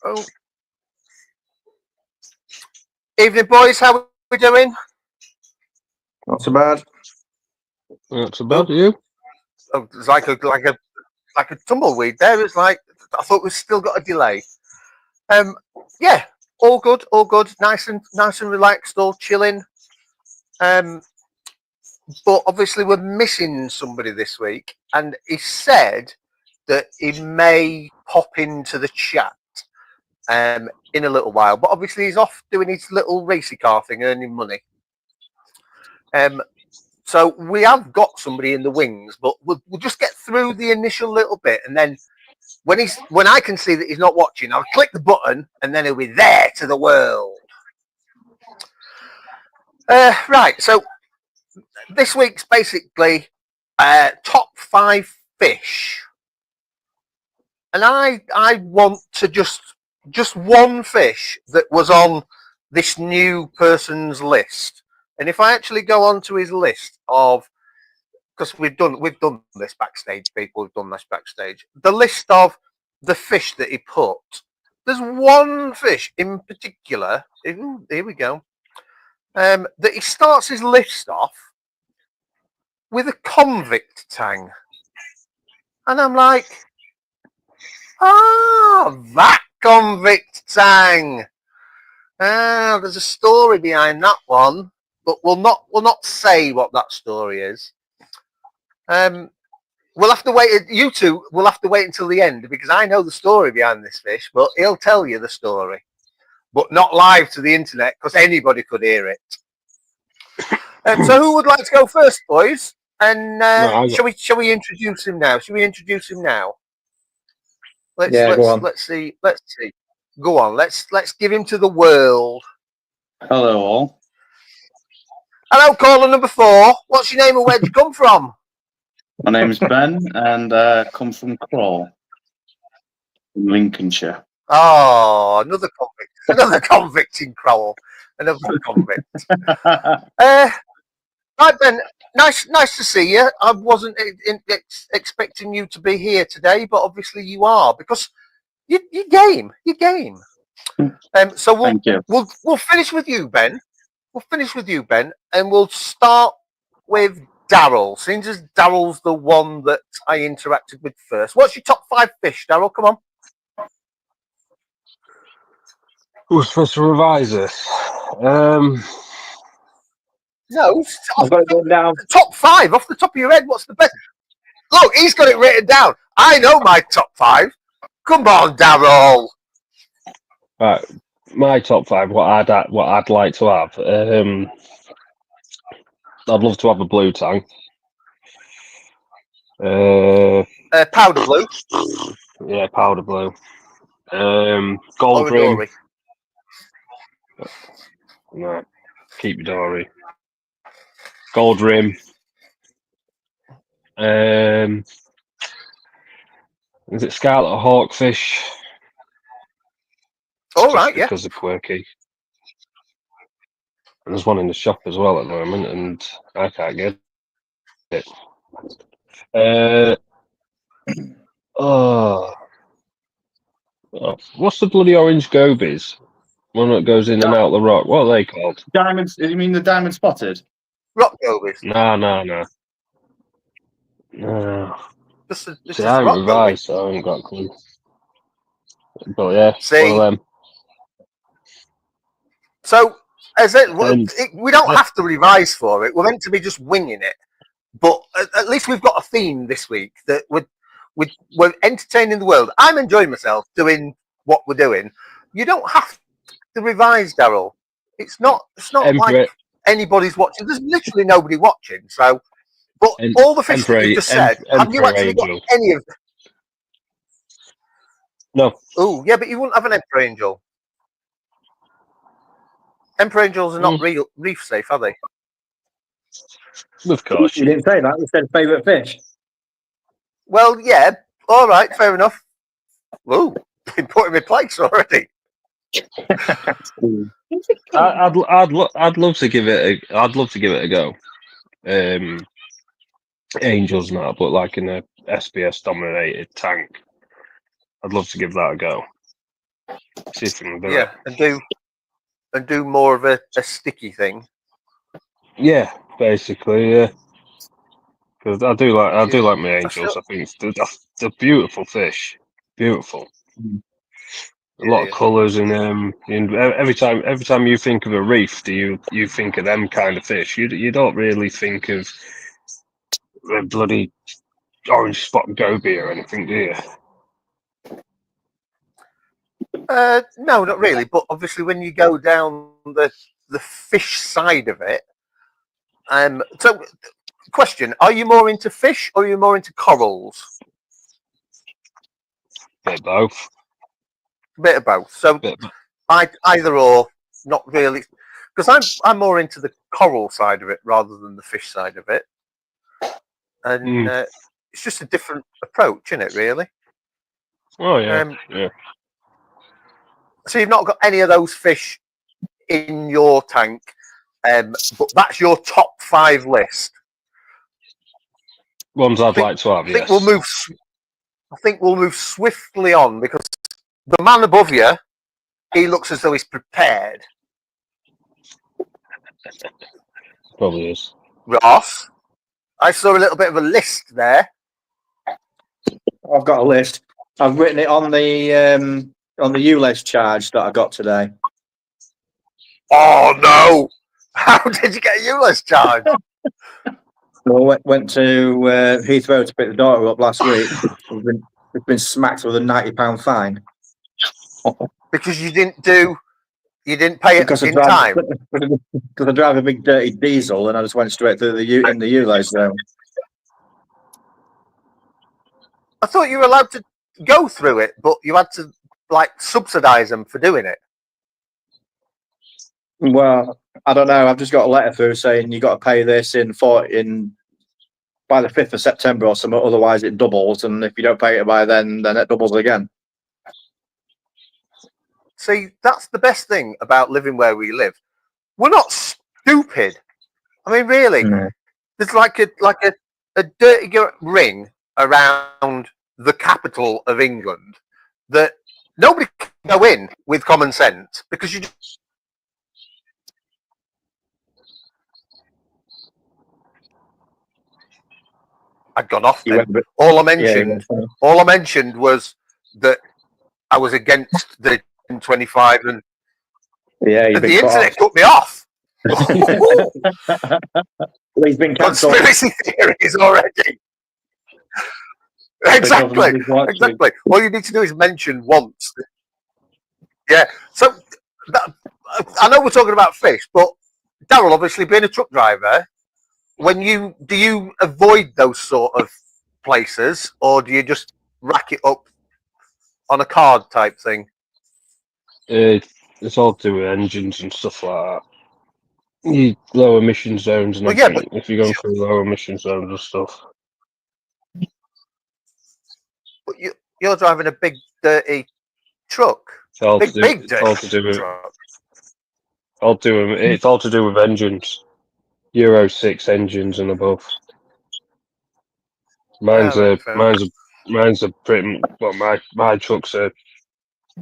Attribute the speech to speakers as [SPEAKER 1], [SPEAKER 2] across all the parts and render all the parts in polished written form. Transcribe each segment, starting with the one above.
[SPEAKER 1] Oh. Evening, boys. How are we doing?
[SPEAKER 2] Not so bad.
[SPEAKER 3] Not so bad, you?
[SPEAKER 1] Oh, it's like a tumbleweed there. It's like I thought we've still got a delay. Yeah, all good, all good. Nice and relaxed, all chilling. But obviously we're missing somebody this week, and he said that he may pop into the chat in a little while. But obviously he's off doing his little racy car thing, earning money. So we have got somebody in the wings, but we'll just get through the initial little bit, and then when I can see that he's not watching, I'll click the button, and then he'll be there to the world. Right. So this week's basically top 5 fish, and I want to just one fish that was on this new person's list. And if I actually go onto his list of, because we've done this backstage, people have done this backstage, the list of the fish that he put, there's one fish in particular, here we go, that he starts his list off with a convict tang. And I'm like, that convict tang. There's a story behind that one, but we'll not say what that story is. We'll have to wait. You two will have to wait until the end, because I know the story behind this fish, but he'll tell you the story, but not live to the internet, because anybody could hear it. So who would like to go first, boys? And shall we introduce him now? Let's see. Go on. Let's give him to the world.
[SPEAKER 2] Hello, all.
[SPEAKER 1] Hello, caller number 4. What's your name and where'd you come from?
[SPEAKER 2] My name is Ben, and come from Crawl, in Lincolnshire.
[SPEAKER 1] Oh, another convict in Crowell, another convict. Hi, Ben. Nice to see you. I wasn't expecting you to be here today, but obviously you are, because you game. So we'll finish with you, Ben. And we'll start with Daryl. Seems as Daryl's the one that I interacted with first. What's your top 5 fish, Daryl? Come on.
[SPEAKER 3] Who's supposed to revise this?
[SPEAKER 1] No,
[SPEAKER 2] I've got it down.
[SPEAKER 1] Top 5 off the top of your head. What's the best? Look, he's got it written down. I know my top 5. Come on, Daryl.
[SPEAKER 3] Right, my top 5. What I'd like to have. I'd love to have a blue tang.
[SPEAKER 1] Powder blue.
[SPEAKER 3] Yeah, powder blue. Gold rim.
[SPEAKER 1] Dory.
[SPEAKER 3] No, keep your dory. Gold rim. Is it scarlet hawkfish?
[SPEAKER 1] All right, yeah.
[SPEAKER 3] Because they're quirky. And there's one in the shop as well at the moment, and I can't get it. What's the bloody orange gobies? One that goes in and out the rock. What are they called?
[SPEAKER 2] Diamonds? You mean the diamond spotted?
[SPEAKER 1] Rock gobies.
[SPEAKER 3] No. See, I haven't revised, so I haven't got a clue. But yeah, one of them.
[SPEAKER 1] So, we don't have to revise for it. We're meant to be just winging it. But at least we've got a theme this week that we're entertaining the world. I'm enjoying myself doing what we're doing. You don't have to revise, Daryl. It's not like anybody's watching. There's literally nobody watching. So, but all the fish that you just said, have you actually got any of them?
[SPEAKER 3] No.
[SPEAKER 1] Oh, yeah, but you wouldn't have an Emperor Angel. Emperor Angels are not reef safe, are they?
[SPEAKER 3] Of course.
[SPEAKER 2] You didn't say that. You said favourite fish.
[SPEAKER 1] Well, yeah. All right, fair enough. Ooh, been put in my place already.
[SPEAKER 3] I'd love to give it a go. Angels now, but like in a SPS dominated tank. I'd love to give that a go. creative and do
[SPEAKER 1] Yeah, and do more of a sticky thing.
[SPEAKER 3] Yeah, basically, yeah. Because I do like my angels. I think they're beautiful fish. Beautiful. A lot of colours in them. And every time you think of a reef, do you think of them kind of fish? You don't really think of a bloody orange spot goby or anything, do you?
[SPEAKER 1] No, not really. But obviously, when you go down the fish side of it, so question: are you more into fish or are you more into corals?
[SPEAKER 3] Bit of both.
[SPEAKER 1] Bit of both. So either or, not really, because I'm more into the coral side of it rather than the fish side of it, and it's just a different approach, isn't it? Really.
[SPEAKER 3] Oh yeah, yeah.
[SPEAKER 1] So you've not got any of those fish in your tank, but that's your top 5 list.
[SPEAKER 3] Ones I'd like to have.
[SPEAKER 1] I think we'll move swiftly on because the man above you, he looks as though he's prepared.
[SPEAKER 3] Probably is.
[SPEAKER 1] Ross, I saw a little bit of a list there.
[SPEAKER 4] I've got a list. I've written it on the ULEZ charge that I got today.
[SPEAKER 1] Oh no! How did you get a ULEZ charge?
[SPEAKER 4] Well, went to Heathrow to pick the daughter up last week. We've been smacked with a £90 fine
[SPEAKER 1] Because you didn't pay it in time.
[SPEAKER 4] Because I drive a big dirty diesel, and I just went straight through in the ULEZ zone.
[SPEAKER 1] I thought you were allowed to go through it, but you had to subsidise them for doing it.
[SPEAKER 4] Well, I don't know. I've just got a letter through saying you got to pay this by the 5th of September or something. Otherwise, it doubles, and if you don't pay it by then it doubles again.
[SPEAKER 1] See, that's the best thing about living where we live. We're not stupid. I mean, really, there's like a dirty ring around the capital of England that nobody can go in with common sense because you just... I'd gone off then. All I mentioned was that I was against the 25 and the internet cut me off.
[SPEAKER 4] Well, he's been cancelled.
[SPEAKER 1] Conspiracy theories already. Exactly. All you need to do is mention once. Yeah. So I know we're talking about fish, but Daryl, obviously being a truck driver, do you avoid those sort of places, or do you just rack it up on a card type thing?
[SPEAKER 3] It's all to do with engines and stuff like that. You low emission zones and everything. If you're going through low emission zones and stuff.
[SPEAKER 1] But you're driving a big dirty truck.
[SPEAKER 3] It's all
[SPEAKER 1] big dirty
[SPEAKER 3] it's all to do with
[SPEAKER 1] truck.
[SPEAKER 3] It's all to do with engines. Euro 6 engines and above. Mine's a pretty well. My truck's a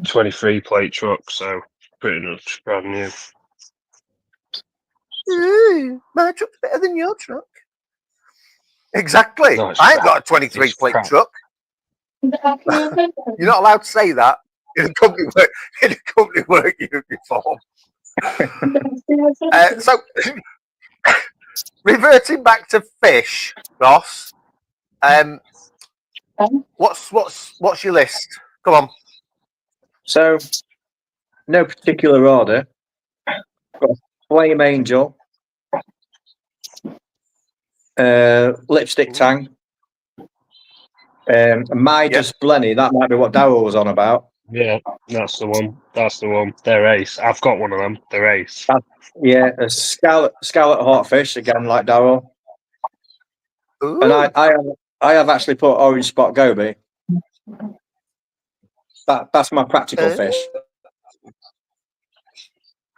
[SPEAKER 3] 23 plate truck, so pretty much brand new.
[SPEAKER 1] Ooh, my truck's better than your truck. Exactly.
[SPEAKER 3] No,
[SPEAKER 1] I ain't got a 23 plate truck. You're not allowed to say that in a company work uniform. So, reverting back to fish, Ross. What's your list? Come on.
[SPEAKER 4] So, no particular order. Got Flame Angel, Lipstick Tang, Midas Blenny. That might be what Darryl was on about.
[SPEAKER 3] Yeah, that's the one. They're ace. I've got one of them. They're ace.
[SPEAKER 4] Yeah, a Scarlet Hawkfish again, like Darryl. And I have actually put Orange Spot Goby. That's my practical fish.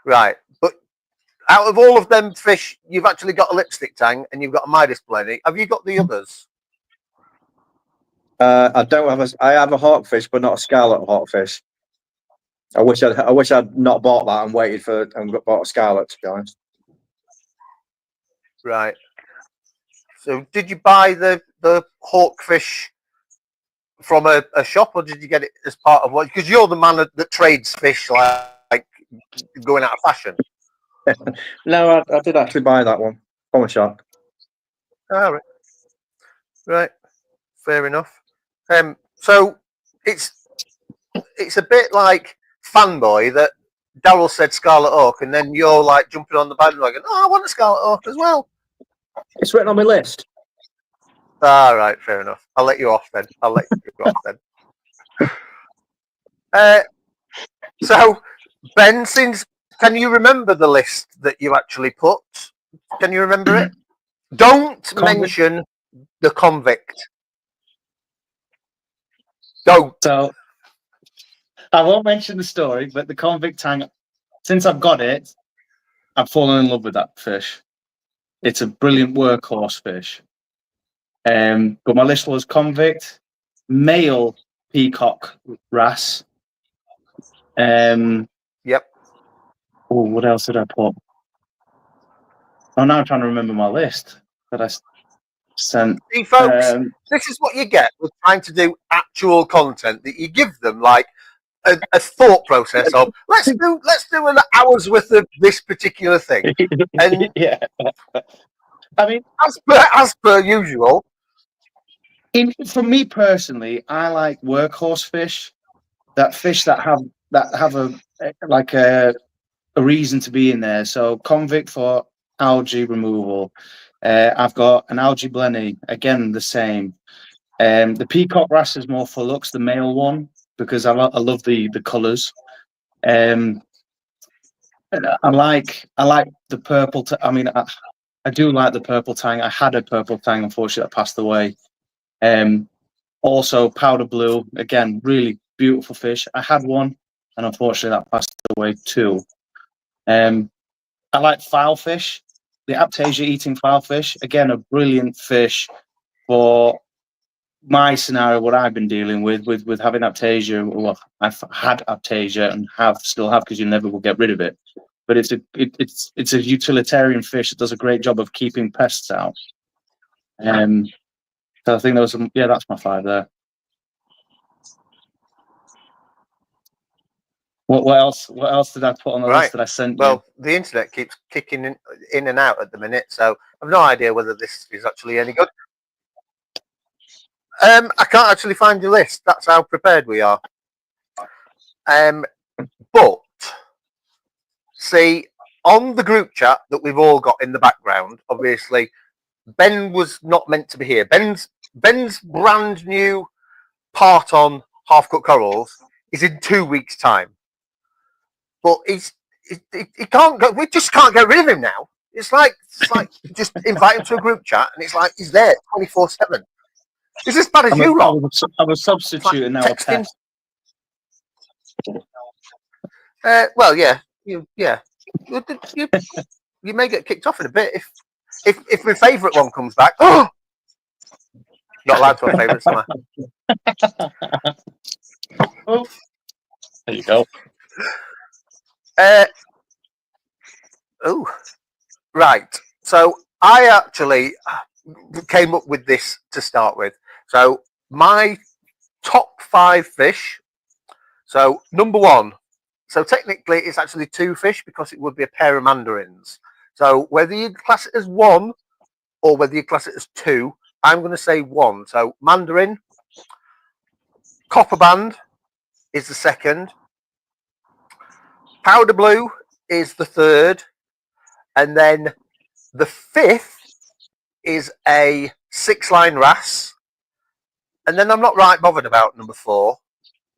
[SPEAKER 1] Right, but out of all of them fish, you've actually got a Lipstick Tang and you've got a Midas Blenny. Have you got the others?
[SPEAKER 4] I don't have I have a hawkfish, but not a Scarlet Hawkfish. I wish I'd not bought that and waited for and bought a Scarlet, to be honest.
[SPEAKER 1] Right. So, did you buy the hawkfish from a shop, or did you get it as part of what? Because you're the man that trades fish like going out of fashion.
[SPEAKER 4] No, I did actually buy that one from a shop.
[SPEAKER 1] All right. Right. Fair enough. So it's a bit like Fanboy that Daryl said Scarlet Oak, and then you're like jumping on the bandwagon. Oh, I want a Scarlet Oak as well.
[SPEAKER 4] It's written on my list.
[SPEAKER 1] All right, fair enough. I'll let you off then. So, Ben, can you remember the list that you actually put? Can you remember it? Don't mention the convict. Don't.
[SPEAKER 2] So I won't mention the story, but the convict tang, since I've got it, I've fallen in love with that fish. It's a brilliant workhorse fish. But my list was convict, male peacock wrasse.
[SPEAKER 1] Yep.
[SPEAKER 2] Oh, what else did I put? Oh, now I'm trying to remember my list that I sent.
[SPEAKER 1] See, folks, this is what you get with trying to do actual content. That you give them like a thought process of let's do an hour's worth of this particular thing, and
[SPEAKER 2] yeah. I mean,
[SPEAKER 1] as per usual.
[SPEAKER 2] For me personally, I like workhorse fish. That fish that have a reason to be in there. So convict for algae removal. I've got an algae blenny, again the same. The peacock wrasse is more for looks, the male one, because I love the colours. I like the purple. I do like the purple tang. I had a purple tang, unfortunately, that passed away. Also powder blue, again, really beautiful fish. I had one, and unfortunately, that passed away too. I like filefish, the Aptasia eating filefish. Again, a brilliant fish for my scenario, what I've been dealing with having Aptasia. Well, I've had Aptasia and still have, because you never will get rid of it. But it's a utilitarian fish that does a great job of keeping pests out. So I think there was that's my 5 there. What else? What else did I put on the list that I sent you?
[SPEAKER 1] Well, the internet keeps kicking in and out at the minute, so I've no idea whether this is actually any good. I can't actually find your list. That's how prepared we are. But see, on the group chat that we've all got in the background, obviously, Ben was not meant to be here. Ben's brand new part on Half Cooked Corals is in 2 weeks' time. But he can't go. We just can't get rid of him now. It's like just invite him to a group chat, and it's like he's there 24/7. It's as bad as you lot.
[SPEAKER 2] I'm a substitute now.
[SPEAKER 1] Well, yeah, you may get kicked off in a bit if my favourite one comes back. Oh, not allowed to have favourites, am I?
[SPEAKER 2] Oh, there you go.
[SPEAKER 1] Oh, right. So I actually came up with this to start with. So my top 5 fish. So number 1. So technically it's actually 2 fish because it would be a pair of mandarins. So whether you class it as 1 or whether you class it as 2, I'm going to say 1. So mandarin, copper band is the 2nd. Powder blue is the 3rd, and then the 5th is a 6-line wrasse, and then I'm not right bothered about number 4,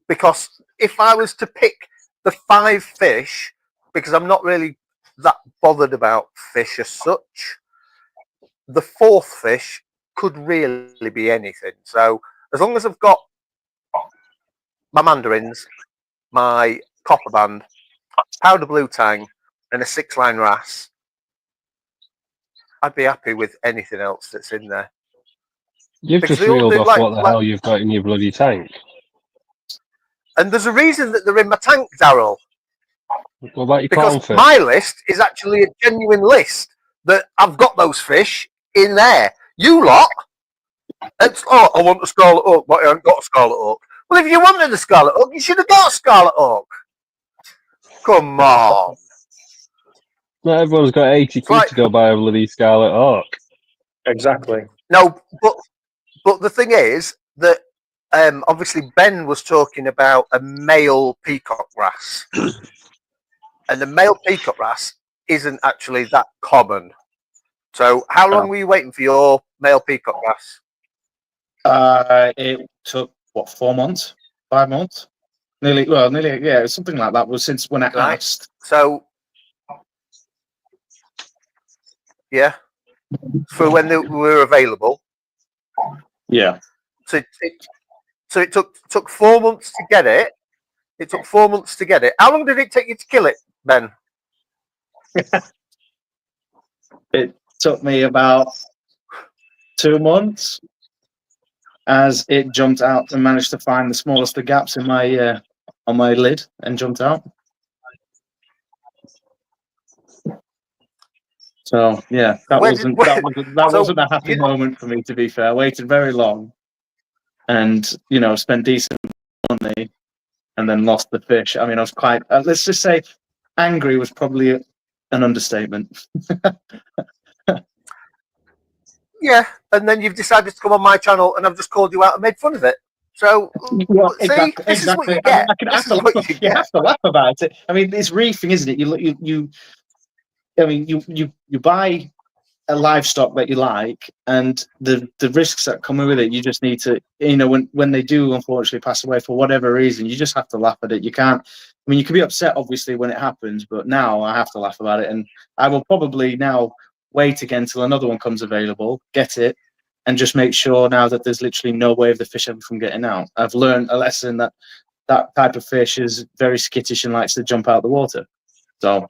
[SPEAKER 1] because if I was to pick the 5 fish, because I'm not really that bothered about fish as such, the 4th fish could really be anything. So as long as I've got my mandarins, my copper band, powder blue tang, and a 6-line wrasse, I'd be happy with anything else that's in there.
[SPEAKER 3] You've
[SPEAKER 1] Because
[SPEAKER 3] just reeled off what the hell you've got in your bloody tank.
[SPEAKER 1] And there's a reason that they're in my tank, Daryl.
[SPEAKER 3] What about your
[SPEAKER 1] Because
[SPEAKER 3] clownfish?
[SPEAKER 1] my list is actually a genuine list that I've got those fish in there. You lot, it's, oh, I want a scarlet oak, but I haven't got a scarlet oak. Well, if you wanted a scarlet oak, you should have got a scarlet oak. Come on.
[SPEAKER 3] Not everyone's got 80 quid
[SPEAKER 1] Right.
[SPEAKER 3] to go buy a bloody Scarlet Hawk.
[SPEAKER 4] Exactly.
[SPEAKER 1] No, but the thing is that obviously Ben was talking about a male peacock wrasse. And the male peacock wrasse isn't actually that common. So how long were you waiting for your male peacock wrasse?
[SPEAKER 2] It took what, 4 months, 5 months, nearly, yeah, something like that. Was since when I
[SPEAKER 1] Right.
[SPEAKER 2] asked.
[SPEAKER 1] So yeah, for when they were available.
[SPEAKER 2] Yeah,
[SPEAKER 1] So it took 4 months to get it. It took 4 months to get it. How long did it take you to kill it, Ben?
[SPEAKER 2] it took me about 2 months, as it jumped out and managed to find the smallest of gaps in my on my lid and jumped out. So yeah, that wasn't a happy moment for me, to be fair. I waited very long, and spent decent money, and then lost the fish. I mean, I was quite. Let's just say, angry was probably an understatement.
[SPEAKER 1] Yeah, and then you've decided to come on my channel, and I've just called you out and made fun of it. So,
[SPEAKER 2] Well,
[SPEAKER 1] see, this is what you get.
[SPEAKER 2] I have to laugh about it. I mean, it's reefing, isn't it? You buy a livestock that you like, and the risks that come with it, you just need to, when they do unfortunately pass away for whatever reason, you just have to laugh at it. You can't. I mean, you can be upset obviously when it happens, but now I have to laugh about it, and I will probably now wait again till another one comes available, get it, and just make sure now that there's literally no way of the fish ever from getting out. I've learned a lesson that type of fish is very skittish and likes to jump out of the water. So,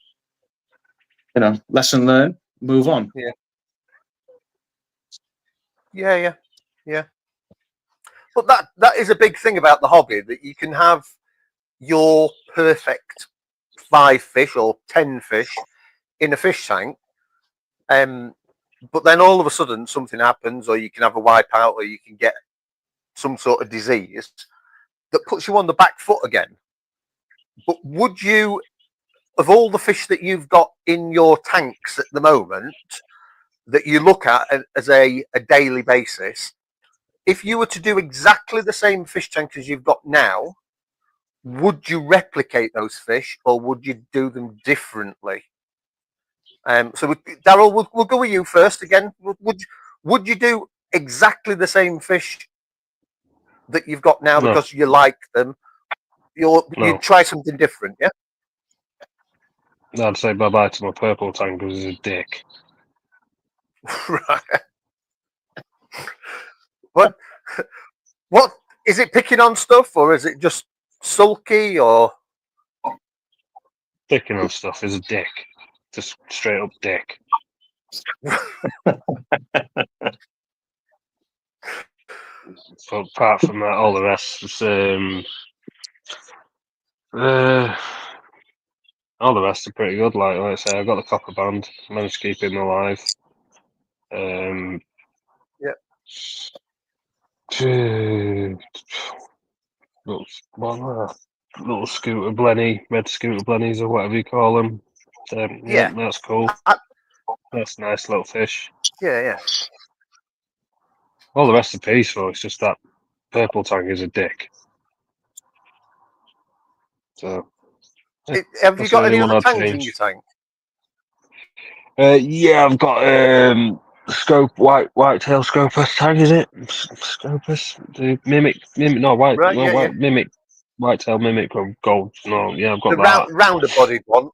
[SPEAKER 2] lesson learned, move on.
[SPEAKER 1] Yeah. But that is a big thing about the hobby, that you can have your perfect 5 fish or 10 fish in a fish tank, but then all of a sudden something happens, or you can have a wipeout, or you can get some sort of disease that puts you on the back foot again. But would you, of all the fish that you've got in your tanks at the moment that you look at as a daily basis, if you were to do exactly the same fish tank as you've got now, would you replicate those fish, or would you do them differently? So Daryl, we'll go with you first again. Would you do exactly the same fish that you've got now because you like them? You'd try something different, yeah?
[SPEAKER 3] I'd say bye-bye to my purple tank because he's a dick.
[SPEAKER 1] Right. What is it, picking on stuff, or is it just sulky, or
[SPEAKER 3] Picking on stuff is a dick. Just straight up dick. So apart from that, all the rest is all the rest are pretty good. Like I say, I got the copper band, managed to keep him alive. Little scooter blenny, red scooter blennies, or whatever you call them. Yeah, that's cool. That's a nice little fish.
[SPEAKER 1] Yeah.
[SPEAKER 3] All the rest are peaceful. It's just that purple tank is a dick. So,
[SPEAKER 1] have you got any other tanks in your tank?
[SPEAKER 3] Yeah, I've got scope whitetail scopus tag. Is it scopus? The mimic white,
[SPEAKER 1] right,
[SPEAKER 3] white mimic, whitetail mimic or gold. No, yeah, I've got
[SPEAKER 1] the
[SPEAKER 3] that.
[SPEAKER 1] rounder bodied one.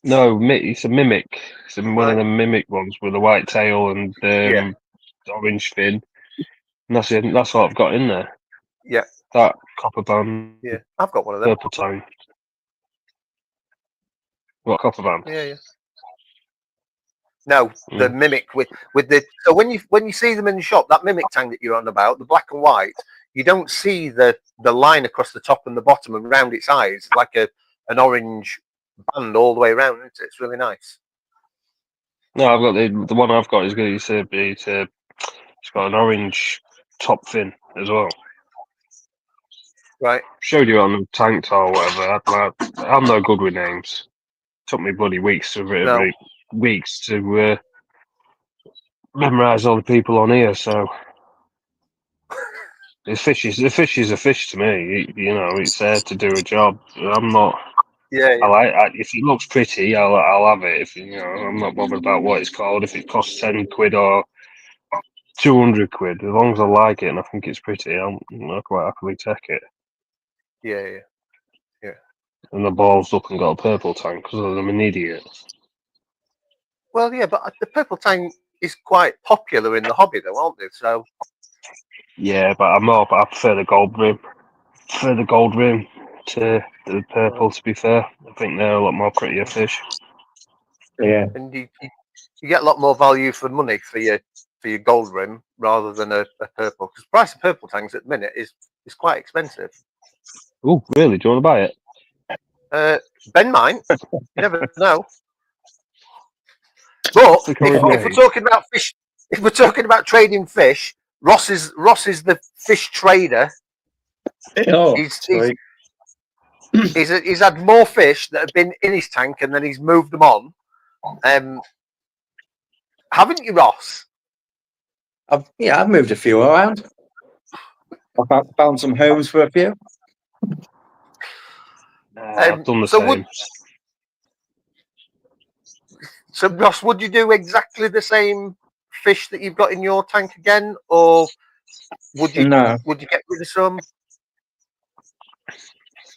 [SPEAKER 3] No, it's a mimic. It's one of the mimic ones with a white tail and orange fin. And that's it. That's what I've got in there.
[SPEAKER 1] Yeah.
[SPEAKER 3] That copper band.
[SPEAKER 1] Yeah, I've got one of them.
[SPEAKER 3] Purple tank. What, copper band?
[SPEAKER 1] Yeah. No, the mimic with the, so when you see them in the shop, that mimic tank that you're on about, the black and white, you don't see the line across the top and the bottom and round its eyes, like an orange band all the way around. Isn't it? It's really nice.
[SPEAKER 3] No, I've got the one I've got is good. It's got an orange top fin as well.
[SPEAKER 1] Right.
[SPEAKER 3] Showed you on the tank or whatever. I'm no good with names. Took me bloody weeks to memorize all the people on here. So the fish is a fish to me. You know, it's there to do a job. I'm not.
[SPEAKER 1] Yeah.
[SPEAKER 3] If it looks pretty, I'll have it. If you know, I'm not bothered about what it's called. If it costs 10 quid or 200 quid, as long as I like it and I think it's pretty, I'll quite happily take it.
[SPEAKER 1] Yeah.
[SPEAKER 3] And the balls up and got a purple tank because I'm an idiot.
[SPEAKER 1] Well, yeah, but the purple tang is quite popular in the hobby, though, aren't they? So.
[SPEAKER 3] Yeah, but I prefer the gold rim. To the purple. To be fair, I think they're a lot more prettier fish.
[SPEAKER 4] Yeah.
[SPEAKER 1] And you get a lot more value for money for your gold rim rather than a purple, because the price of purple tangs at the minute is quite expensive.
[SPEAKER 3] Oh, really? Do you want to buy it?
[SPEAKER 1] Ben might. You never know. But if we're talking about fish, if we're talking about trading fish, Ross is the fish trader.
[SPEAKER 4] Oh,
[SPEAKER 1] he's had more fish that have been in his tank and then he's moved them on. Haven't you, Ross?
[SPEAKER 4] I've moved a few around. I found some homes for a few.
[SPEAKER 3] I've done the same.
[SPEAKER 1] So, Ross, would you do exactly the same fish that you've got in your tank again, or would you get rid of some?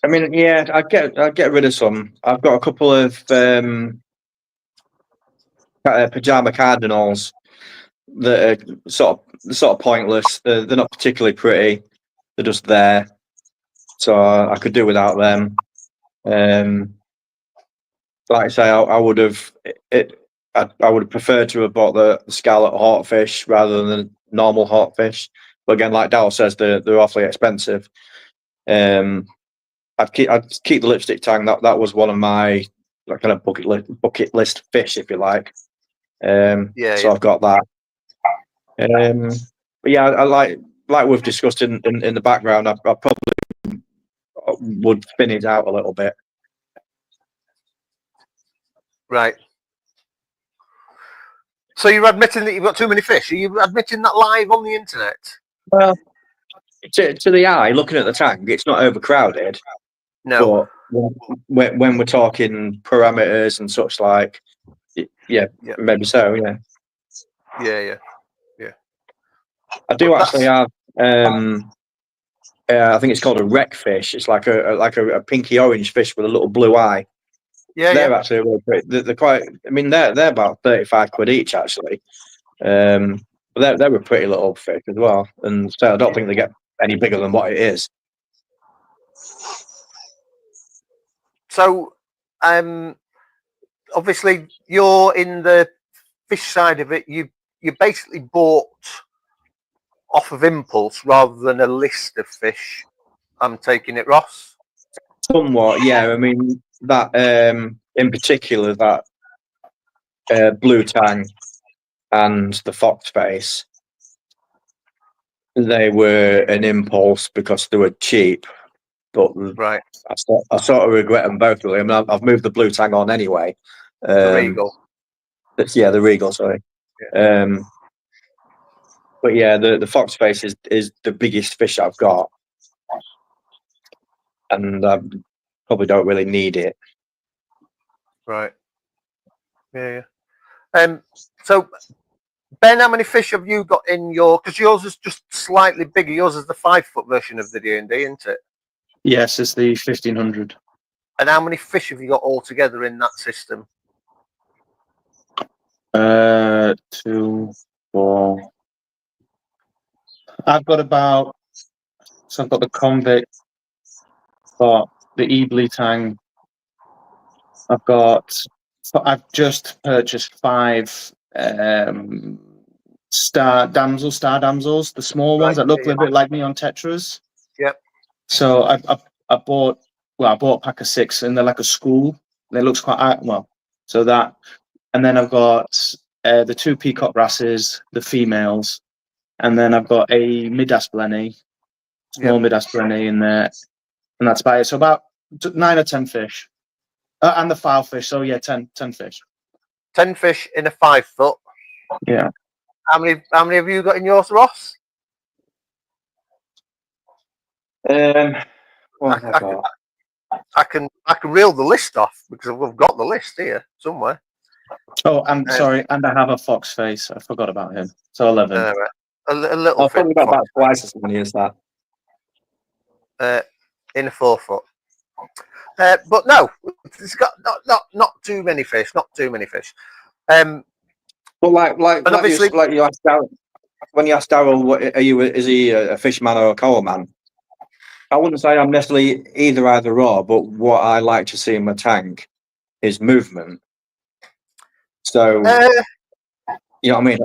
[SPEAKER 4] I mean, yeah, I'd get rid of some. I've got a couple of pajama cardinals that are sort of pointless. They're not particularly pretty. They're just there, so I could do without them. Like I say, I would have preferred to have bought the scarlet hawkfish rather than the normal hawkfish. But again, like Darryl says, they're awfully expensive. I'd keep the lipstick tang. That was one of my kind of bucket list fish, if you like. So I've got that. But yeah, I like we've discussed in the background. I probably would thin it out a little bit.
[SPEAKER 1] Right. So you're admitting that you've got too many fish? Are you admitting that live on the internet?
[SPEAKER 4] Well, to the eye, looking at the tank, it's not overcrowded.
[SPEAKER 1] No.
[SPEAKER 4] But when we're talking parameters and such like, yeah, maybe so. Yeah.
[SPEAKER 1] Yeah.
[SPEAKER 4] I do actually have. I think it's called a wreck fish. It's like a pinky orange fish with a little blue eye. They're actually really pretty. They're quite. I mean, they're about 35 quid each actually. But they're a pretty little fish as well, and so I don't think they get any bigger than what it is.
[SPEAKER 1] So, obviously, you're in the fish side of it. You basically bought off of impulse rather than a list of fish. I'm taking it, Ross.
[SPEAKER 4] Somewhat, yeah. I mean that in particular that blue tang and the fox face, they were an impulse because they were cheap. But
[SPEAKER 1] right,
[SPEAKER 4] I sort of regret them both. Really, I mean, I've moved the blue tang on anyway.
[SPEAKER 1] The Regal.
[SPEAKER 4] The Regal. Sorry.
[SPEAKER 1] Yeah.
[SPEAKER 4] But yeah, the fox face is the biggest fish I've got, and I probably don't really need it.
[SPEAKER 1] Right. Yeah. So, Ben, how many fish have you got in your? Because yours is just slightly bigger. Yours is the 5-foot version of the D&D, isn't it?
[SPEAKER 2] Yes, it's the 1500.
[SPEAKER 1] And how many fish have you got altogether in that system?
[SPEAKER 2] 2, 4. I've got about. So I've got the convict, got the Ebly tang. I've just purchased 5 star damsels, the small ones that look a little bit like neon tetras.
[SPEAKER 1] Yep.
[SPEAKER 2] So I bought a pack of 6, and they're like a school. It looks quite well. So that, and then I've got the 2 peacock brasses, the females, and then I've got a Midas blenny, small Midas blenny in there, and that's about it. So about 9 or 10 fish, and the file fish. So yeah, 10 fish.
[SPEAKER 1] 10 fish in a 5 foot.
[SPEAKER 2] Yeah.
[SPEAKER 1] How many have you got in yours, Ross? I can reel the list off because we've got the list here somewhere.
[SPEAKER 2] Oh, I'm sorry, and I have a fox face. I forgot about him. So 11.
[SPEAKER 1] A little.
[SPEAKER 4] I've probably got about twice as many as that.
[SPEAKER 1] In a 4 foot. But no, it's got not too many fish. Not too many fish.
[SPEAKER 4] But like obviously, like you asked Darryl, when you asked Darryl, what are you? Is he a fishman or a coral man? I wouldn't say I'm necessarily either or, but what I like to see in my tank is movement. So you know what I mean.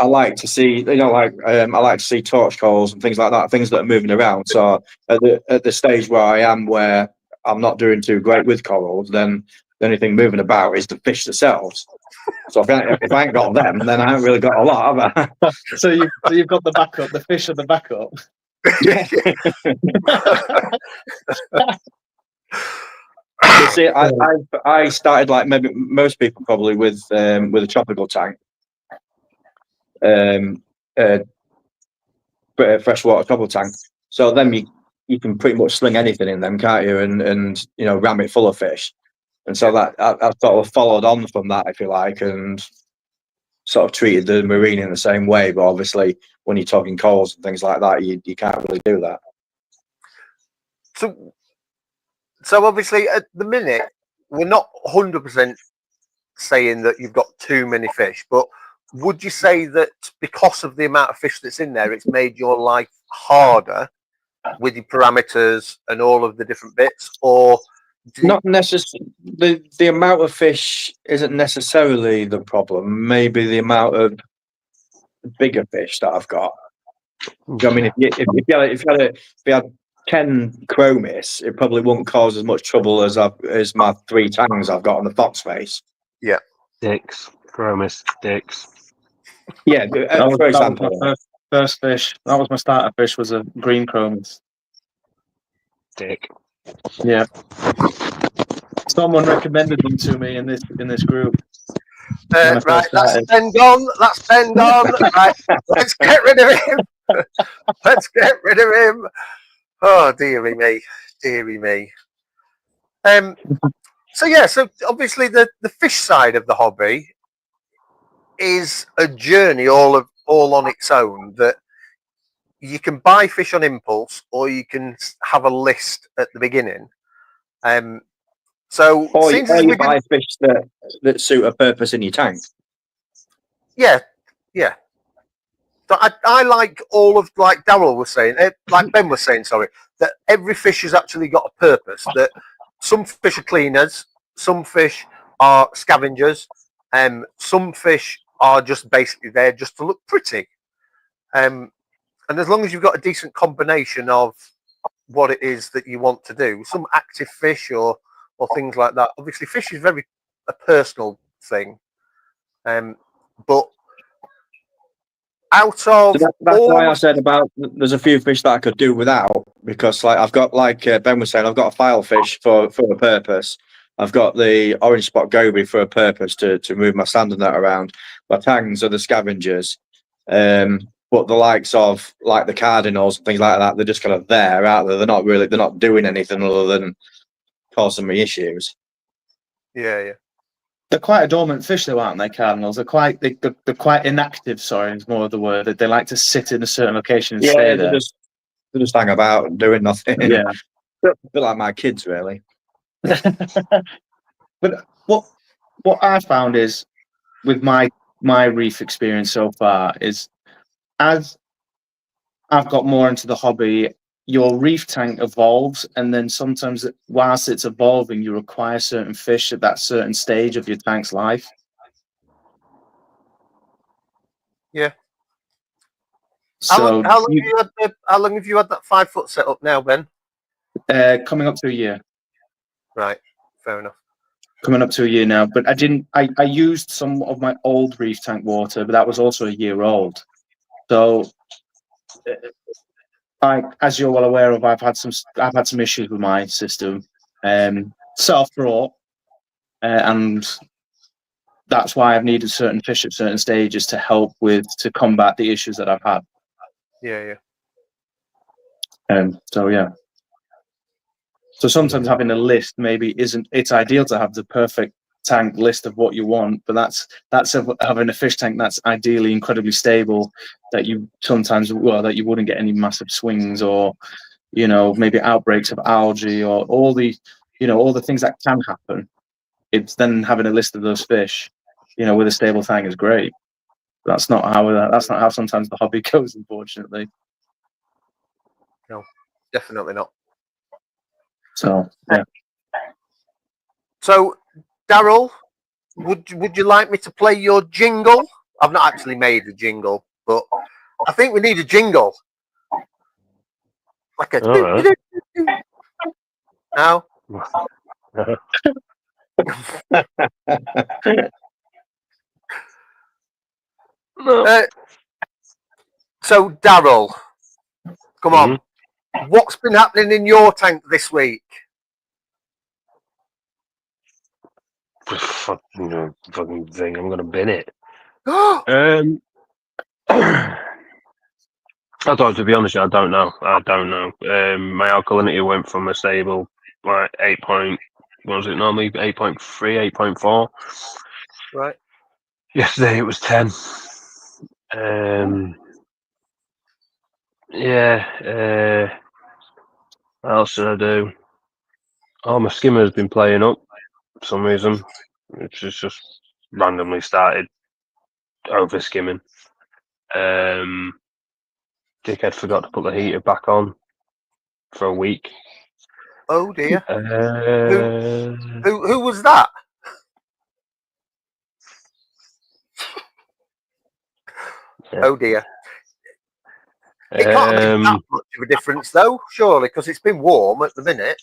[SPEAKER 4] I like to see, I like to see torch corals and things like that, things that are moving around. So at the stage where I am, where I'm not doing too great with corals, then the only thing moving about is the fish themselves. So if I ain't got them, then I haven't really got a lot, have I?
[SPEAKER 2] So you've got the backup, the fish are the backup.
[SPEAKER 4] Yeah. You see, I started like maybe most people probably with a tropical tank, freshwater tropical tank. So then you can pretty much sling anything in them, can't you? And you know, ram it full of fish. And so that I sort of followed on from that, if you like, and sort of treated the marine in the same way. But obviously, when you're talking corals and things like that, you can't really do that.
[SPEAKER 1] So obviously, at the minute, we're not 100% saying that you've got too many fish, but would you say that because of the amount of fish that's in there, it's made your life harder with your parameters and all of the different bits, or
[SPEAKER 4] not necessarily? The amount of fish isn't necessarily the problem. Maybe the amount of bigger fish that I've got. I mean, if you had 10 chromis, it probably wouldn't cause as much trouble as my 3 tangs I've got on the fox face.
[SPEAKER 1] Yeah,
[SPEAKER 3] Dicks, chromis, dicks.
[SPEAKER 4] Yeah, for example,
[SPEAKER 2] that was my first fish. That was my starter fish. Was a green chromis.
[SPEAKER 3] Dick.
[SPEAKER 2] Yeah. Someone recommended them to me in this group.
[SPEAKER 1] right. That's Ben gone. That's Ben gone. Right. Let's get rid of him. Let's get rid of him. Oh, dearie me, dearie me. So yeah, so obviously the fish side of the hobby is a journey all on its own. That you can buy fish on impulse, or you can have a list at the beginning. So
[SPEAKER 4] or you buy fish that suit a purpose in your tank.
[SPEAKER 1] Yeah. So I like all of, like Darryl was saying, like Ben was saying, sorry, that every fish has actually got a purpose. That some fish are cleaners, some fish are scavengers, some fish are just basically there just to look pretty. And as long as you've got a decent combination of what it is that you want to do, some active fish or things like that. Obviously, fish is very a personal thing, but out of
[SPEAKER 4] that's why I said about there's a few fish that I could do without, because like I've got, like Ben was saying, I've got a file fish for a purpose. I've got the orange spot goby for a purpose to move my standard net around. My tangs are the scavengers, but the likes of like the cardinals and things like that, they're just kind of there, aren't they? They're not doing anything other than causing me issues.
[SPEAKER 1] Yeah.
[SPEAKER 2] They're quite a dormant fish, though, aren't they? Cardinals. They're quite inactive. Sorry, is more of the word. They like to sit in a certain location and stay there.
[SPEAKER 4] They just hang about and doing nothing.
[SPEAKER 2] Yeah,
[SPEAKER 4] a bit like my kids, really.
[SPEAKER 2] But what I found is, with my reef experience so far, is as I've got more into the hobby, your reef tank evolves, and then sometimes whilst it's evolving, you require certain fish at that certain stage of your tank's life. So
[SPEAKER 1] How long have you had that 5 foot set up now, Ben?
[SPEAKER 2] coming up to a year.
[SPEAKER 1] Right, fair enough.
[SPEAKER 2] Coming up to a year now, but I used some of my old reef tank water, but that was also a year old. So, as you're well aware of, I've had some issues with my system, self-brought, and that's why I've needed certain fish at certain stages to combat the issues that I've had.
[SPEAKER 1] Yeah.
[SPEAKER 2] So yeah. So sometimes having a list maybe it's ideal to have the perfect tank list of what you want, but that's having a fish tank that's ideally incredibly stable, that you wouldn't get any massive swings or, maybe outbreaks of algae or all the things that can happen. It's then having a list of those fish, with a stable tank is great. That's not how sometimes the hobby goes, unfortunately.
[SPEAKER 1] No, definitely not.
[SPEAKER 2] So yeah.
[SPEAKER 1] So, Daryl, would you like me to play your jingle? I've not actually made a jingle, but I think we need a jingle. Like a now. So, Daryl, come on. What's been happening in your tank this week?
[SPEAKER 3] Fucking thing. I'm gonna bin it. To be honest, I don't know. My alkalinity went from a stable like 8 point. What was it normally? 8.3, 8.4.
[SPEAKER 1] Right.
[SPEAKER 3] Yesterday it was 10. What else did I do? Oh, my skimmer's been playing up for some reason. It's just randomly started over skimming. Dickhead forgot to put the heater back on for a week.
[SPEAKER 1] Oh dear. Who was that?
[SPEAKER 3] Yeah.
[SPEAKER 1] Oh dear. It can't make that much of a difference though, surely, because it's been warm at the minute.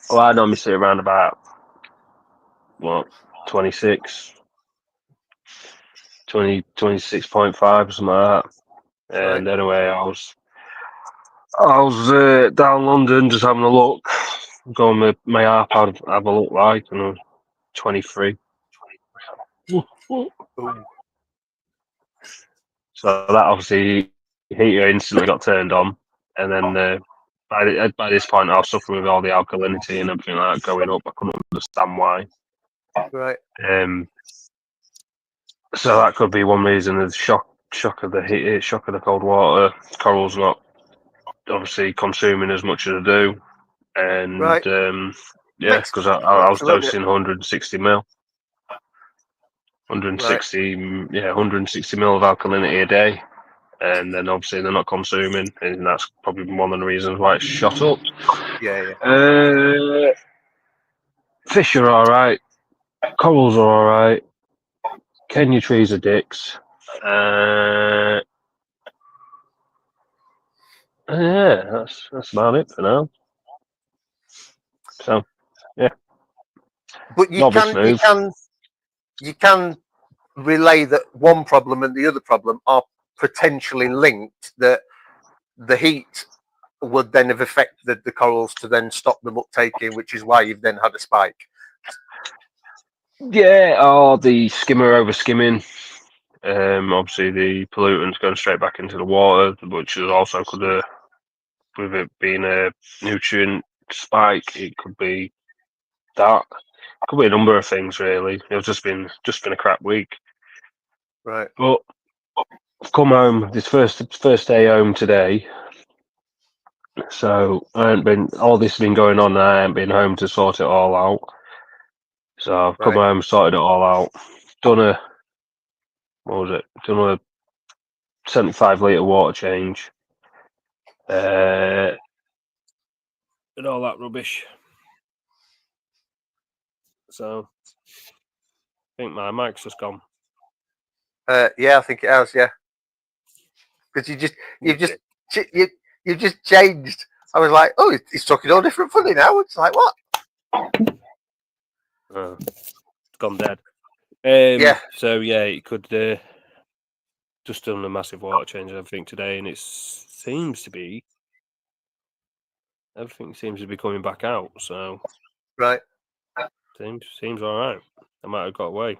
[SPEAKER 3] Well, I normally sit around about 26, 26.5 or something like that. And anyway, I was down London just having a look, going with my iPad, have a look like, and I was 23. So that obviously heater instantly got turned on, and then by this point I was suffering with all the alkalinity and everything like that going up. I couldn't understand why.
[SPEAKER 1] Right.
[SPEAKER 3] So that could be one reason. The shock of the heat, shock of the cold water. Coral's not obviously consuming as much as they do, and because I was dosing 160 mil. 160 mil of alkalinity a day, and then obviously they're not consuming, and that's probably one of the reasons why it's shot up. Fish are all right, corals are all right, Kenya trees are dicks. That's about it for now. So yeah,
[SPEAKER 1] but you can relay that one problem and the other problem are potentially linked, that the heat would then have affected the corals to then stop them uptaking, which is why you've then had a spike.
[SPEAKER 3] Yeah, or the skimmer over skimming. Obviously the pollutants going straight back into the water, which is also could with it being a nutrient spike, it could be that. Could be a number of things really. It's just been a crap week.
[SPEAKER 1] Right.
[SPEAKER 3] But I've come home this first day home today. So all this has been going on, I haven't been home to sort it all out. So I've come home, sorted it all out, done a 75 litre water change. And all that rubbish. So I think my mic's just gone.
[SPEAKER 1] Yeah, I think it has. Yeah, because you've just changed. I was like, oh, he's talking all different funny now. It's like what?
[SPEAKER 5] It's gone dead.
[SPEAKER 1] Yeah.
[SPEAKER 5] So yeah, it could just done a massive water change and everything today, and everything seems to be coming back out. So
[SPEAKER 1] Right.
[SPEAKER 5] seems all right. I might have got away.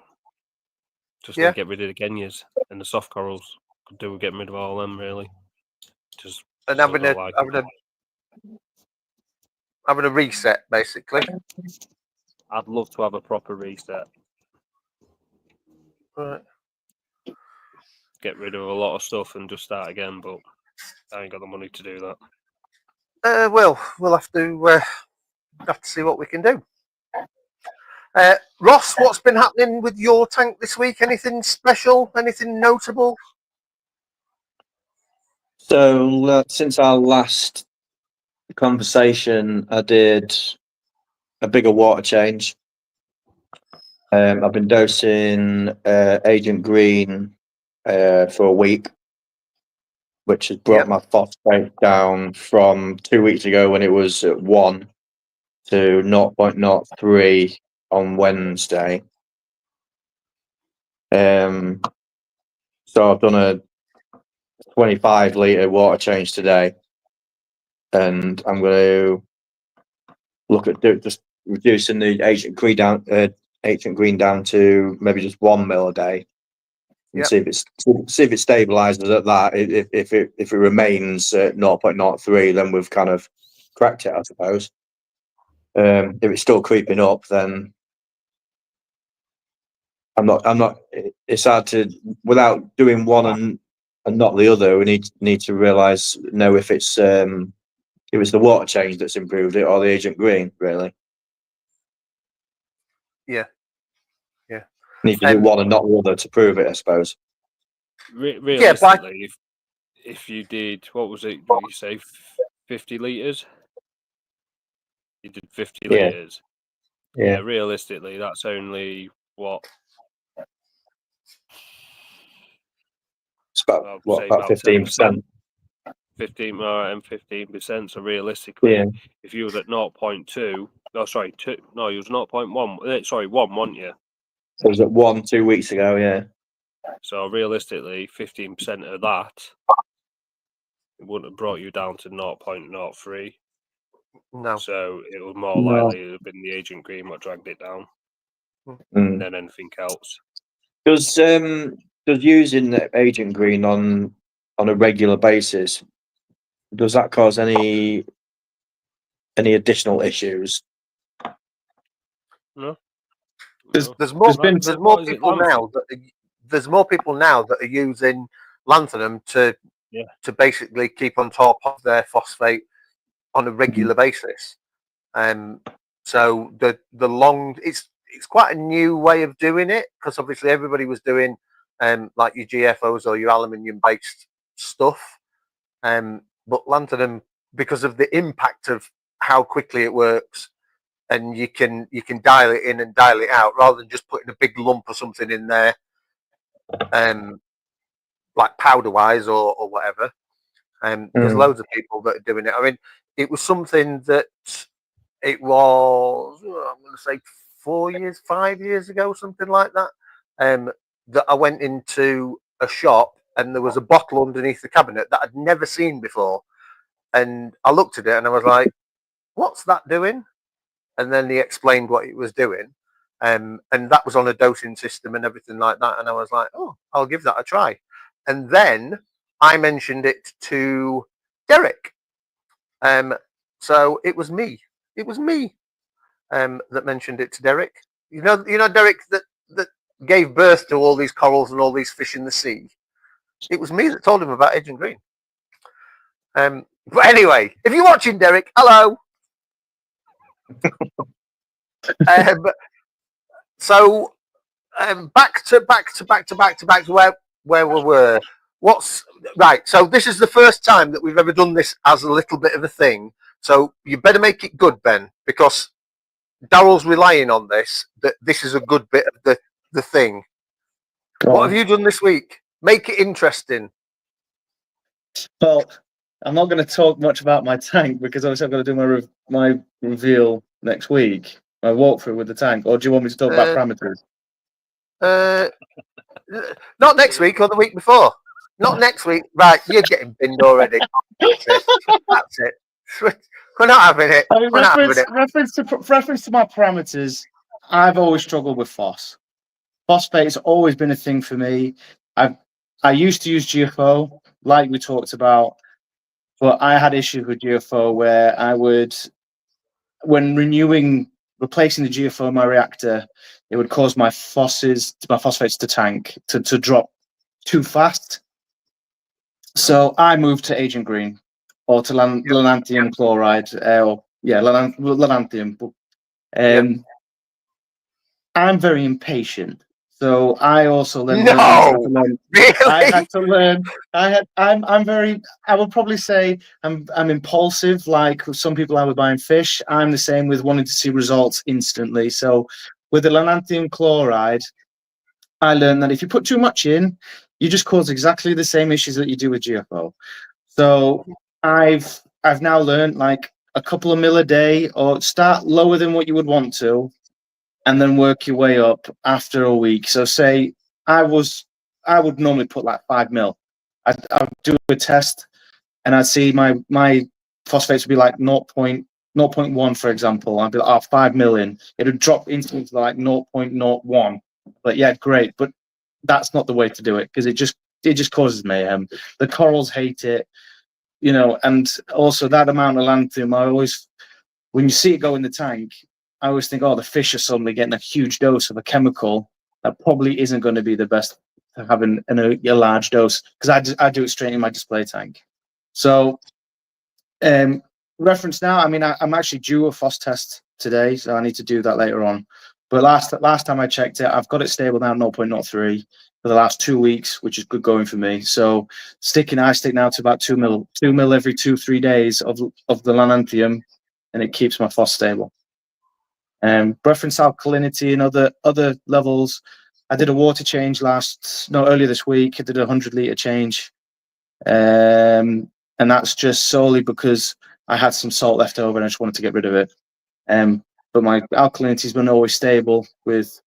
[SPEAKER 5] Just
[SPEAKER 1] Yeah.
[SPEAKER 5] need to get rid of the Kenyas and the soft corals. Could do with getting rid of all them really. Just
[SPEAKER 1] And
[SPEAKER 5] don't like it.
[SPEAKER 1] having a reset, basically.
[SPEAKER 5] I'd love to have a proper reset.
[SPEAKER 1] Right.
[SPEAKER 5] Get rid of a lot of stuff and just start again, but I ain't got the money to do that.
[SPEAKER 1] Well, we'll have to see what we can do. Ross, what's been happening with your tank this week? Anything special? Anything notable?
[SPEAKER 4] So since our last conversation, I did a bigger water change. I've been dosing Agent Green for a week, which has brought my phosphate down from 2 weeks ago when it was at 1 to 0.03 on Wednesday. So I've done a 25-litre water change today, and I'm going to look at just reducing the Agent Green down to maybe just 1 mil a day, and see if it stabilizes at that. If it remains at 0.03, then we've kind of cracked it, I suppose. If it's still creeping up, then I'm not. It's hard to, without doing one and not the other. We need to know if it's the water change that's improved it or the Agent Green, really.
[SPEAKER 1] Yeah.
[SPEAKER 4] Need to do one and not the other to prove it, I suppose.
[SPEAKER 5] Realistically, if you did, what was it? Did you say 50 litres? You did 50 litres. Yeah. Realistically, that's only what?
[SPEAKER 4] It's about 15%.
[SPEAKER 5] 15%. So realistically, if you was at 0.2, you was 0.1. Sorry, 1, wasn't you?
[SPEAKER 4] So it was at 1 2 weeks ago, yeah.
[SPEAKER 5] So realistically, 15% of that, it wouldn't have brought you down to 0.03.
[SPEAKER 1] No.
[SPEAKER 5] So it was more likely to have been the Agent Green what dragged it down than anything else.
[SPEAKER 4] Does using the Agent Green on a regular basis, does that cause any additional issues?
[SPEAKER 5] No.
[SPEAKER 1] There's more people now that are using lanthanum to basically keep on top of their phosphate on a regular basis. So it's quite a new way of doing it, because obviously everybody was doing like your GFOs or your aluminium based stuff. But lanthanum, because of the impact of how quickly it works, and you can dial it in and dial it out rather than just putting a big lump or something in there, like powder wise or whatever. There's loads of people that are doing it. I mean, it was something that it was, I'm going to say 5 years ago, something like that. That I went into a shop and there was a bottle underneath the cabinet that I'd never seen before, and I looked at it and I was like, "What's that doing?" And then he explained what it was doing, and that was on a dosing system and everything like that. And I was like, "Oh, I'll give that a try." And then I mentioned it to Derek. So it was me. It was me that mentioned it to Derek. You know, Derek that gave birth to all these corals and all these fish in the sea. It was me that told him about Agent Green. But anyway, if you're watching, Derek, hello. So back to where we were. What's right? So this is the first time that we've ever done this as a little bit of a thing. So you better make it good, Ben, because Daryl's relying on this. That this is a good bit of the thing. What have you done this week? Make it interesting.
[SPEAKER 2] Well, I'm not going to talk much about my tank because obviously I've got to do my reveal next week, my walkthrough with the tank. Or do you want me to talk about parameters?
[SPEAKER 1] Not next week or the week before. Not next week. Right, you're getting binned already. That's it. That's it. We're not having it.
[SPEAKER 2] I mean,
[SPEAKER 1] We're not having it.
[SPEAKER 2] reference to my parameters. I've always struggled with phos. Phosphate's always been a thing for me. I used to use GFO, like we talked about, but I had issues with GFO where I would, when replacing the GFO in my reactor, it would cause my phosphates to tank, to drop too fast. So I moved to Agent Green or to Lananthium chloride, Lananthium. I'm very impatient. So I also then
[SPEAKER 1] really?
[SPEAKER 2] I had to learn. I would probably say I'm impulsive. Like some people, I would buying fish. I'm the same with wanting to see results instantly. So with the Lananthium chloride, I learned that if you put too much in, you just cause exactly the same issues that you do with GFO. So I've now learned like a couple of mil a day, or start lower than what you would want to, and then work your way up after a week. So say I would normally put like 5 mil. I'd do a test and I'd see my phosphates would be like 0.1, for example. I'd be like, 5 million. It would drop instantly to like 0.01. But yeah, great. But that's not the way to do it because it just causes mayhem. The corals hate it, and also that amount of lanthanum, when you see it go in the tank, I always think, the fish are suddenly getting a huge dose of a chemical that probably isn't going to be the best to have in a large dose, because I do it straight in my display tank. So, reference now, I mean, I'm actually due a phos test today, so I need to do that later on. But last time I checked it, I've got it stable now, 0.03 for the last 2 weeks, which is good going for me. So I stick now to about 2 mil every 2-3 days of the Lananthium, and it keeps my phos stable. Reference alkalinity and other levels. I did a water change earlier this week. I did a 100-litre change, and that's just solely because I had some salt left over and I just wanted to get rid of it. But my alkalinity has been always stable with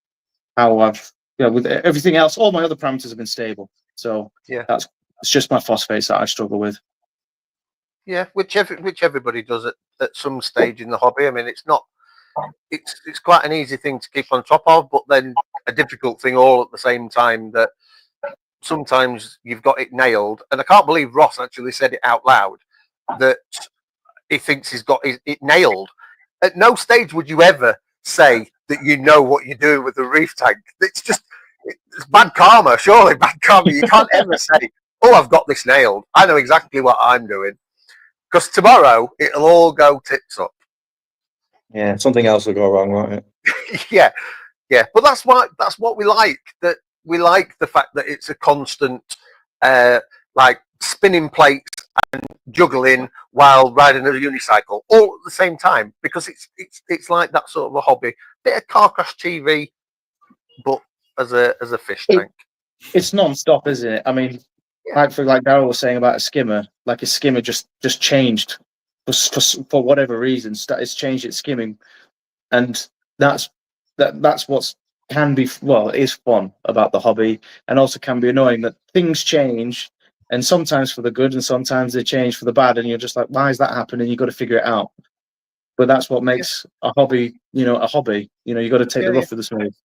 [SPEAKER 2] how with everything else. All my other parameters have been stable. So yeah, it's just my phosphates that I struggle with.
[SPEAKER 1] Yeah, which everybody does at some stage in the hobby. I mean, it's quite an easy thing to keep on top of, but then a difficult thing all at the same time, that sometimes you've got it nailed. And I can't believe Ross actually said it out loud, that he thinks he's got it nailed. At no stage would you ever say that you know what you're doing with the reef tank. It's bad karma, surely bad karma. You can't ever say, I've got this nailed. I know exactly what I'm doing. Because tomorrow it'll all go tits up.
[SPEAKER 4] Yeah, something else will go wrong, won't it?
[SPEAKER 1] yeah. But that's what we like. That we like the fact that it's a constant, like spinning plates and juggling while riding a unicycle all at the same time. Because it's like that sort of a hobby. Bit of car crash TV, but as a fish tank.
[SPEAKER 2] It's non-stop, isn't it? I mean, like Darryl was saying about a skimmer, like a skimmer just changed for whatever reason. It's changed its skimming, and that's what can be is fun about the hobby, and also can be annoying that things change, and sometimes for the good, and sometimes they change for the bad, and you're just like, why is that happening? You've got to figure it out. But that's what makes a hobby, a hobby. You got to take the rough with the smooth.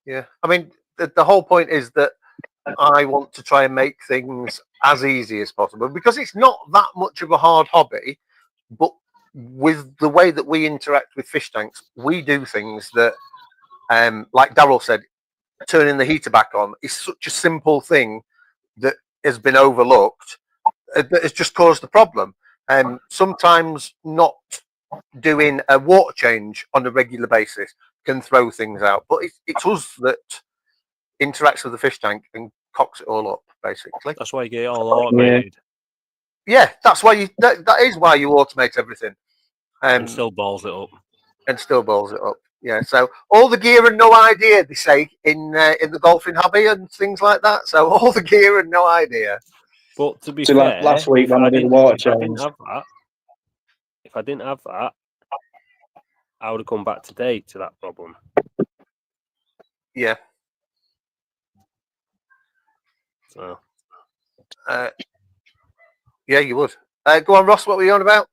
[SPEAKER 1] Yeah. I mean, the whole point is that I want to try and make things as easy as possible, because it's not that much of a hard hobby, but with the way that we interact with fish tanks, we do things that, like Darryl said, turning the heater back on is such a simple thing that has been overlooked, that has just caused the problem. Sometimes not doing a water change on a regular basis can throw things out, but it's us that interacts with the fish tank and cocks it all up, basically.
[SPEAKER 5] That's why you get it all automated.
[SPEAKER 1] Yeah, that's why that is why you automate everything.
[SPEAKER 5] And still balls it up.
[SPEAKER 1] Yeah, so all the gear and no idea, they say in the golfing hobby and things like that. So all the gear and no idea.
[SPEAKER 5] But to be
[SPEAKER 4] So
[SPEAKER 5] fair,
[SPEAKER 4] last week when I did water change,
[SPEAKER 5] if I didn't have that, I would have come back today to that problem.
[SPEAKER 1] Yeah.
[SPEAKER 5] So.
[SPEAKER 1] Yeah, you would. Go on, Ross. What were you on about?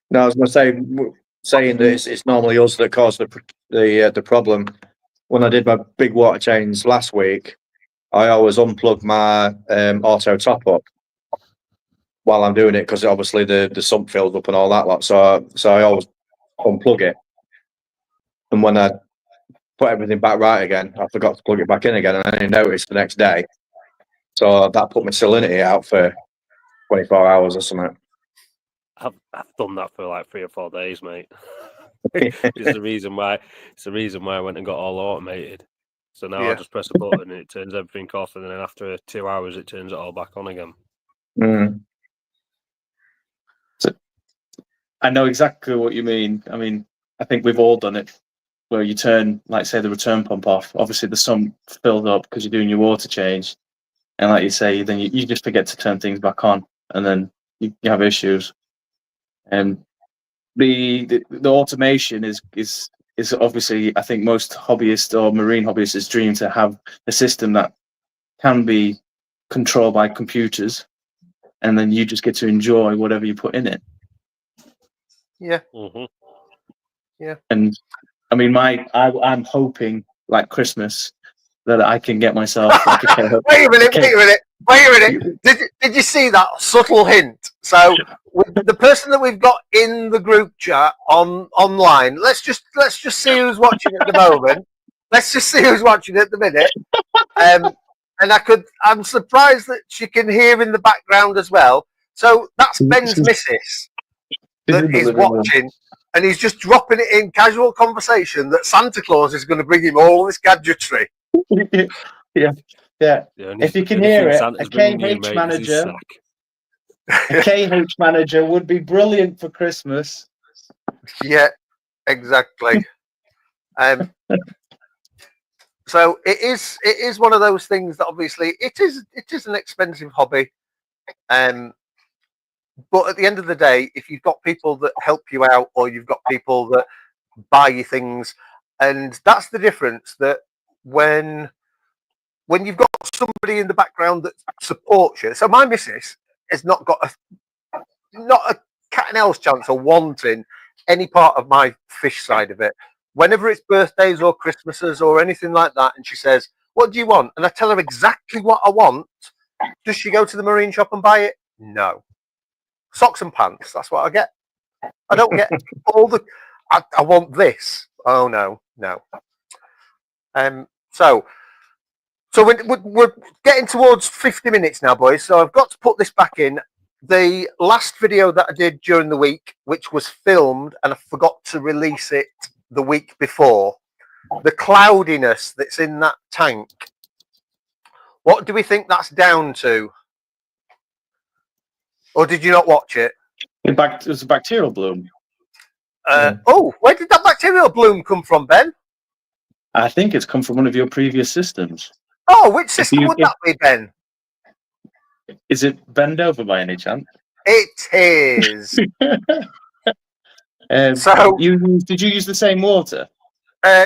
[SPEAKER 4] No, I was going to say, saying that it's normally us that cause the problem. When I did my big water change last week, I always unplug my auto top up while I'm doing it because obviously the sump fills up and all that lot. So I always unplug it, and when I put everything back right again, I forgot to plug it back in again, and I didn't notice the next day. So that put my salinity out for 24 hours or something.
[SPEAKER 5] I've done that for like 3 or 4 days, mate. It's the reason why. It's the reason why I went and got all automated. So now I just press a button and it turns everything off, and then after 2 hours it turns it all back on again.
[SPEAKER 2] So I know exactly what you mean. I mean, I think we've all done it, where you turn, like, say, the return pump off. Obviously, the sump filled up because you're doing your water change, and like you say, then you just forget to turn things back on, and then you have issues. And the automation is obviously, I think most hobbyists or marine hobbyists' dream to have a system that can be controlled by computers, and then you just get to enjoy whatever you put in it.
[SPEAKER 1] Yeah.
[SPEAKER 5] Mm-hmm.
[SPEAKER 1] Yeah.
[SPEAKER 2] And I mean, I'm hoping, like Christmas, that I can get myself like a
[SPEAKER 1] Wait a minute. Did you see that subtle hint? So with the person that we've got in the group chat online, let's just see who's watching at the moment. Let's just see who's watching at the minute. And I'm surprised that she can hear in the background as well. So that's Ben's missus that is watching, and he's just dropping it in casual conversation that Santa Claus is going to bring him all this gadgetry.
[SPEAKER 2] Yeah. If you can hear it, a KH manager. A KH manager would be brilliant for Christmas.
[SPEAKER 1] Yeah, exactly. So it is one of those things that obviously it is an expensive hobby. But at the end of the day, if you've got people that help you out, or you've got people that buy you things, and that's the difference, that when you've got somebody in the background that supports you. So my missus has not got a cat and else chance of wanting any part of my fish side of it. Whenever it's birthdays or Christmases or anything like that, and she says, "What do you want?" and I tell her exactly what I want, does she go to the marine shop and buy it? No. Socks and pants, that's what I get. I don't get all the I want this. Oh no. So we're getting towards 50 minutes now, boys, so I've got to put this back in. The last video that I did during the week, which was filmed and I forgot to release it the week before, the cloudiness that's in that tank, what do we think that's down to? Or did you not watch it?
[SPEAKER 2] It was a bacterial bloom.
[SPEAKER 1] Oh, where did that bacterial bloom come from, Ben?
[SPEAKER 2] I think it's come from one of your previous systems.
[SPEAKER 1] Oh, which system would that be, Ben?
[SPEAKER 2] Is it Bend Over by any chance?
[SPEAKER 1] It is.
[SPEAKER 2] So, did you use the same water?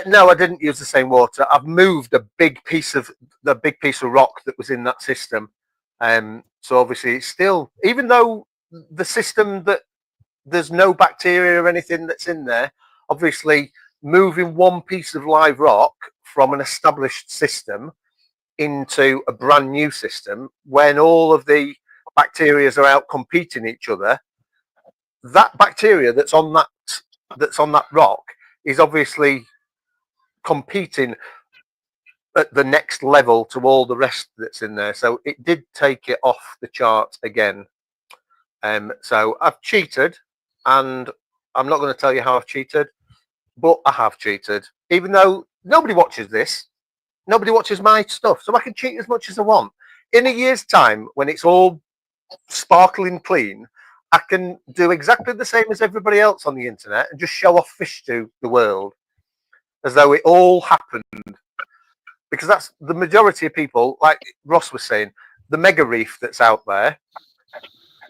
[SPEAKER 1] No, I didn't use the same water. I've moved the big piece of rock that was in that system. So obviously, it's still, even though the system that there's no bacteria or anything that's in there, obviously moving one piece of live rock from an established system into a brand new system, when all of the bacteria are out competing each other, that bacteria that's on that rock is obviously competing at the next level to all the rest that's in there. So it did take it off the chart again. So I've cheated, and I'm not going to tell you how I've cheated, but I have cheated. Even though nobody watches this, nobody watches my stuff, so I can cheat as much as I want. In a year's time, when it's all sparkling clean, I can do exactly the same as everybody else on the internet and just show off fish to the world. as though it all happened, because that's the majority of people. Like Ross was saying, the mega reef that's out there,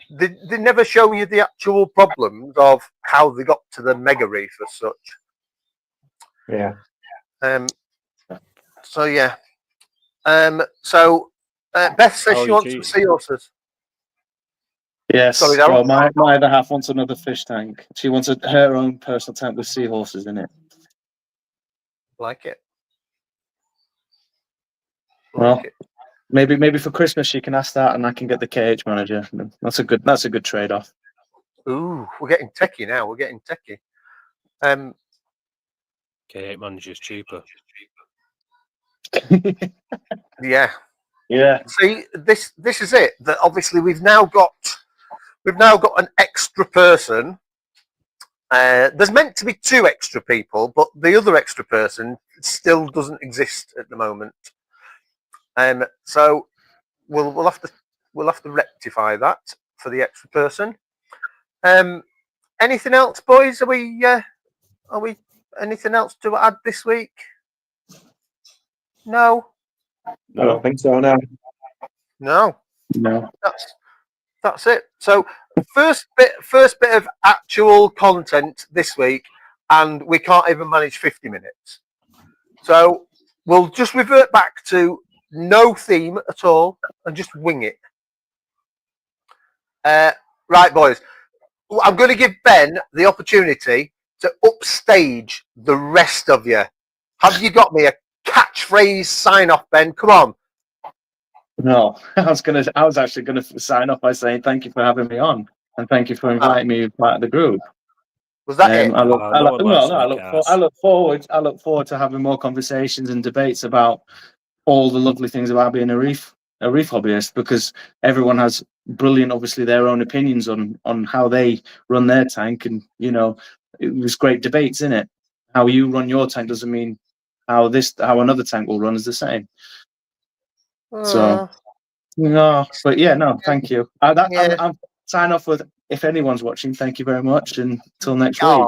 [SPEAKER 1] they never show you the actual problems of how they got to the mega reef as such.
[SPEAKER 4] Yeah.
[SPEAKER 1] So yeah. Beth says she wants some seahorses.
[SPEAKER 2] Yes.
[SPEAKER 1] Sorry, Darryl.
[SPEAKER 2] Well, my other half wants another fish tank. She wants her own personal tank with seahorses in it.
[SPEAKER 1] Like it.
[SPEAKER 2] Well, maybe for Christmas she can ask that, and I can get the KH manager. That's a good trade off.
[SPEAKER 1] Ooh, we're getting techie now. We're getting techie.
[SPEAKER 5] K8 manager's cheaper.
[SPEAKER 1] Yeah.
[SPEAKER 2] Yeah.
[SPEAKER 1] See, this is it. That obviously we've now got an extra person. There's meant to be 2 extra people, but the other extra person still doesn't exist at the moment. So we'll have to rectify that for the extra person. Anything else, boys? Are we anything else to add this week? No.
[SPEAKER 4] I don't think so. No.
[SPEAKER 1] That's it. So first bit of actual content this week, and we can't even manage 50 minutes. So we'll just revert back to no theme at all and just wing it. Right, boys. I'm going to give Ben the opportunity to upstage the rest of you. Have you got me a catchphrase sign off, Ben? Come on.
[SPEAKER 2] No, I was actually gonna sign off by saying thank you for having me on, and thank you for inviting me as part of the group.
[SPEAKER 1] Was that it?
[SPEAKER 2] I look forward to having more conversations and debates about all the lovely things about being a reef hobbyist, because everyone has brilliant, obviously, their own opinions on how they run their tank, and it was great debates in it. How you run your tank doesn't mean how another tank will run is the same. So thank you. I'm sign off with, if anyone's watching, thank you very much, and until next week.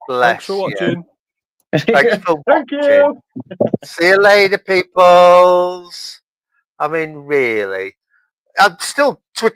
[SPEAKER 1] Bless
[SPEAKER 5] Thanks for watching.
[SPEAKER 1] Thanks for
[SPEAKER 2] Thank
[SPEAKER 1] watching.
[SPEAKER 2] you.
[SPEAKER 1] See you later, peoples. I mean, really. I'm still Twitter